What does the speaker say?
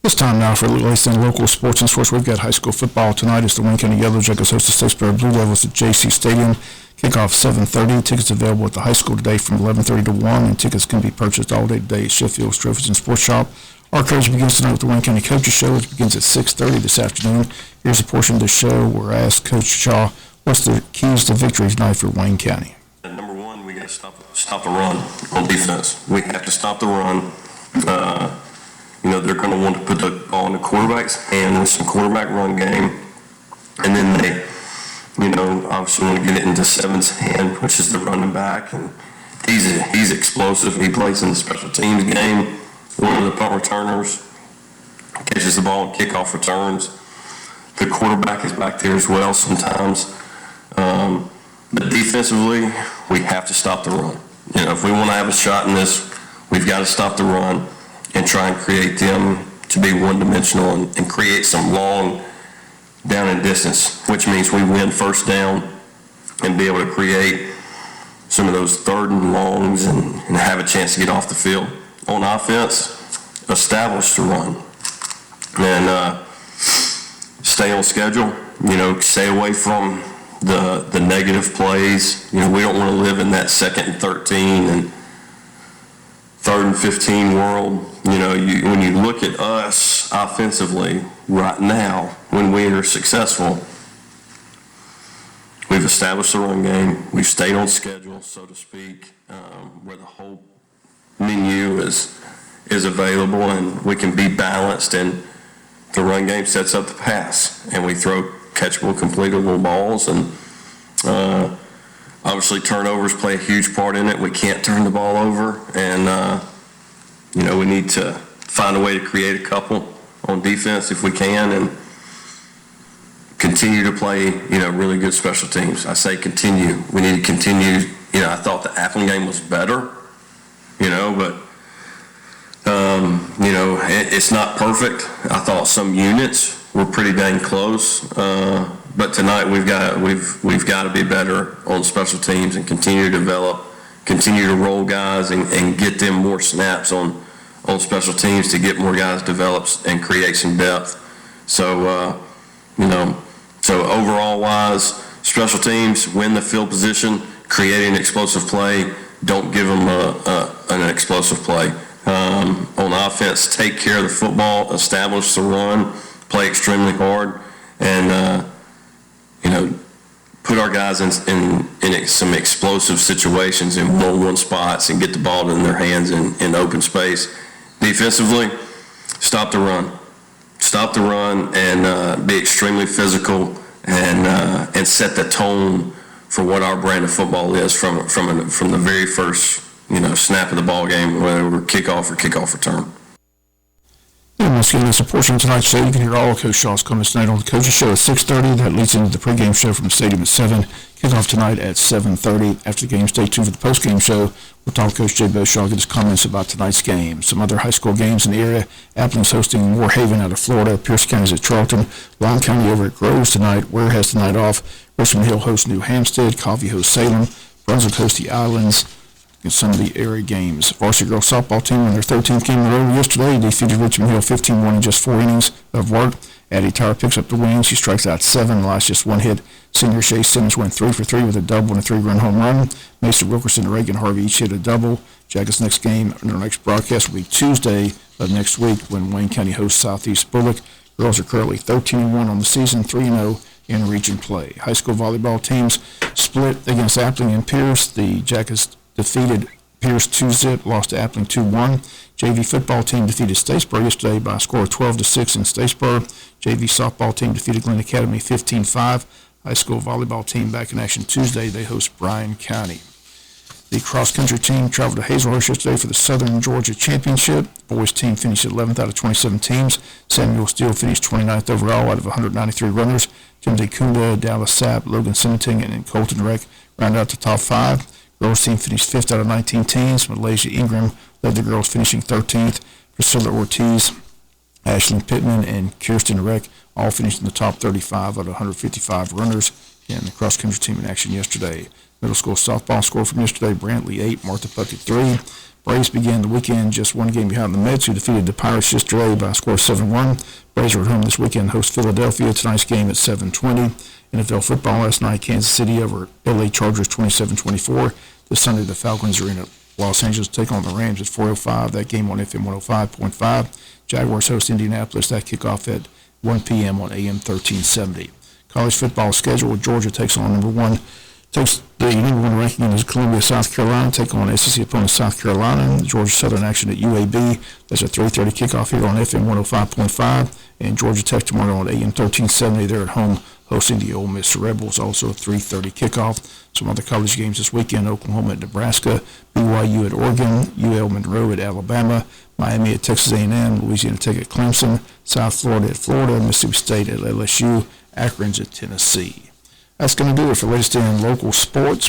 This time now for the latest in local sports and sports. We've got high school football tonight as the Wayne County Yellow Jackets host the Statesboro Blue Devils at JC Stadium. Kickoff 7:30. Tickets available at the high school today from 11:30 to 1, and tickets can be purchased all day today at Sheffield's Trophies and Sports Shop. Our coverage begins tonight with the Wayne County Coaches Show, which begins at 6:30 this afternoon. Here's a portion of the show where I asked Coach Shaw what's the keys to victory tonight for Wayne County. Number one, we got to stop the run on defense. We have to stop the run. They're going to want to put the ball in the quarterback's hand with some quarterback run game. And then they, obviously want to get it into Seven's hand, which is the running back. And he's explosive. He plays in the special teams game. One of the punt returners catches the ball in kickoff returns. The quarterback is back there as well sometimes. But defensively, we have to stop the run. If we want to have a shot in this, we've got to stop the run and try and create them to be one-dimensional and create some long down and distance, which means we win first down and be able to create some of those third and longs and have a chance to get off the field. On offense, establish the run and stay on schedule, stay away from the negative plays. We don't want to live in that 2nd and 13 and 3rd and 15 world. When you look at us offensively right now, when we are successful, we've established the run game. We've stayed on schedule, so to speak, where the whole menu is available and we can be balanced, and the run game sets up the pass, and we throw catchable, completable balls, and obviously turnovers play a huge part in it. We can't turn the ball over, and we need to find a way to create a couple on defense if we can, and continue to play, really good special teams. I say continue. We need to continue. I thought the Appling game was better, but it's not perfect. I thought some units were pretty dang close, but tonight we've got to be better on special teams and continue to develop, continue to roll guys and get them more snaps on special teams to get more guys developed and create some depth. So, so overall wise, special teams, win the field position, creating an explosive play, don't give them an explosive play. On offense, take care of the football, establish the run, play extremely hard, and, put our guys in some explosive situations in 1-on-1 spots and get the ball in their hands in open space. Defensively, stop the run. Stop the run and be extremely physical and set the tone for what our brand of football is from the very first snap of the ball game, whether we're kickoff or kickoff return. And once again, that's a portion of tonight's show. You can hear all of Coach Shaw's comments tonight on the Coaches Show at 6:30. That leads into the pregame show from the stadium at 7. Kickoff tonight at 7:30. After the game, stay tuned for the postgame show. We'll talk to Coach Jay Boshaw, get his comments about tonight's game. Some other high school games in the area. Appling's hosting Moore-Haven out of Florida. Pierce County's at Charlton. Long County over at Groves tonight. Ware has the night off. Richmond Hill hosts New Hampstead. Coffee hosts Salem. Brunswick hosts the Islands. In some of the area games. Varsity girls softball team won their 13th game in a row yesterday. They defeated Richmond Hill 15-1 in just 4 innings of work. Addie Tyler picks up the win. She strikes out 7, last just 1 hit. Senior Shay Simmons went 3 for 3 with a double and a 3-run home run. Mason Wilkerson and Reagan Harvey each hit a double. Jackets' next game and our next broadcast will be Tuesday of next week when Wayne County hosts Southeast Bullock. Girls are currently 13-1 on the season, 3-0 in region play. High school volleyball teams split against Appling and Pierce. The Jackets defeated Pierce 2-0, lost to Appling 2-1. JV football team defeated Statesboro yesterday by a score of 12-6 in Statesboro. JV softball team defeated Glen Academy 15-5. High school volleyball team back in action Tuesday. They host Bryan County. The cross-country team traveled to Hazelhurst yesterday for the Southern Georgia Championship. The boys team finished 11th out of 27 teams. Samuel Steele finished 29th overall out of 193 runners. Timothy Kunda, Dallas Sapp, Logan Simonting, and Colton Reck rounded out the top 5. Girls team finished 5th out of 19 teams. Malaysia Ingram led the girls, finishing 13th. Priscilla Ortiz, Ashlyn Pittman, and Kirsten Reck all finished in the top 35 out of 155 runners. And the cross-country team in action yesterday. Middle school softball score from yesterday: Brantley 8, Martha Puckett 3. Braves began the weekend just one game behind the Mets, who defeated the Pirates yesterday by a score of 7-1. Braves are at home this weekend, host Philadelphia. Tonight's game at 7:20. NFL football last night, Kansas City over LA Chargers 27-24. This Sunday, the Falcons are in Los Angeles to take on the Rams at 4:05. That game on FM 105.5. Jaguars host Indianapolis. That kickoff at 1 p.m. on AM 1370. College football schedule: Georgia takes the number one ranking in Columbia, South Carolina, take on SEC opponent South Carolina. Georgia Southern action at UAB. That's a 3:30 kickoff here on FM 105.5. And Georgia Tech tomorrow on AM 1370. They're at home hosting the Ole Miss Rebels. Also a 3:30 kickoff. Some other college games this weekend: Oklahoma at Nebraska, BYU at Oregon, UL Monroe at Alabama, Miami at Texas A&M, Louisiana Tech at Clemson, South Florida at Florida, Mississippi State at LSU, Akron's at Tennessee. That's going to do it for latest in local sports.